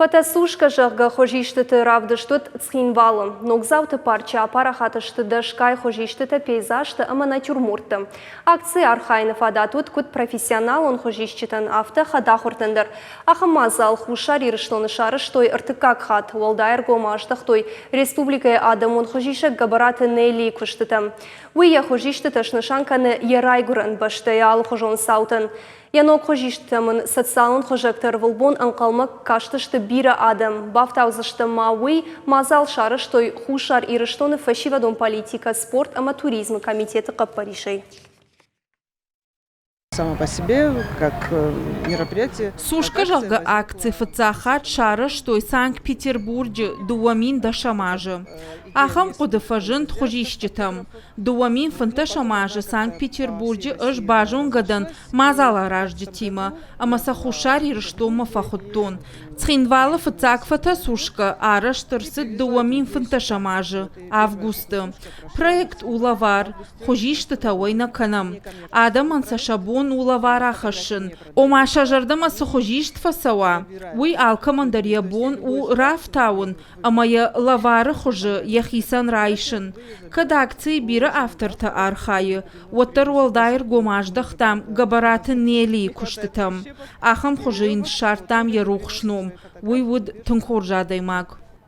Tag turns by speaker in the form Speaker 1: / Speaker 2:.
Speaker 1: Патасушка жағы хожиштыты равдыштыт цхинвалым. Ногзауты парча апарахатышты дашкай хожиштыты пейзажты ама натюрмурты. Акции архайнов адатут кут профессионал он хожиштытын авто хадахуртындыр. Ахамазал хушар ирышлыны шарыштой ыртыкак хат. Уалдайр гомаждахтой республикая адам он хожишек габараты нейли куштытым. Уия хожиштытышны шанканы ерайгурын башты ал хожон саутын. Янок хожиштымын социалын хожектер вылбон анқалмак каштышты бира адам. Бафтаузышты мауи мазал шарыштой хушар ирыштоны фашивадон политика, спорт, ама туризм комитеты каппаришей.
Speaker 2: Само по себе, как мероприятие.
Speaker 3: Сушка жалга акции фацахат шара, что и Санкт-Петербурге дуамин да шамажа. Ахам кудыфажын тхожищетам. Дуамин фанта шамажа Санкт-Петербурге аж бажун гадан мазала раждетима, ама сахушари рыштома фахуттон. Цхинвала фацак фата сушка, араш тырсыт дуамин фанта шамажа. Августа. Проект улавар, хожиштета ойна канам. Адаман сашабон улавара хашын. Ома шажардама сахожишт фасава. Уй алкамандария бон у рафтаун, ама я лавара хожи яхисан райшын. Када акции бира авторта архайы. Уаттар уалдайр гомаждахтам габараты нели куштытам. Ахам хожиин шартам я рухшном. Уй вуд тынхоржадаймак.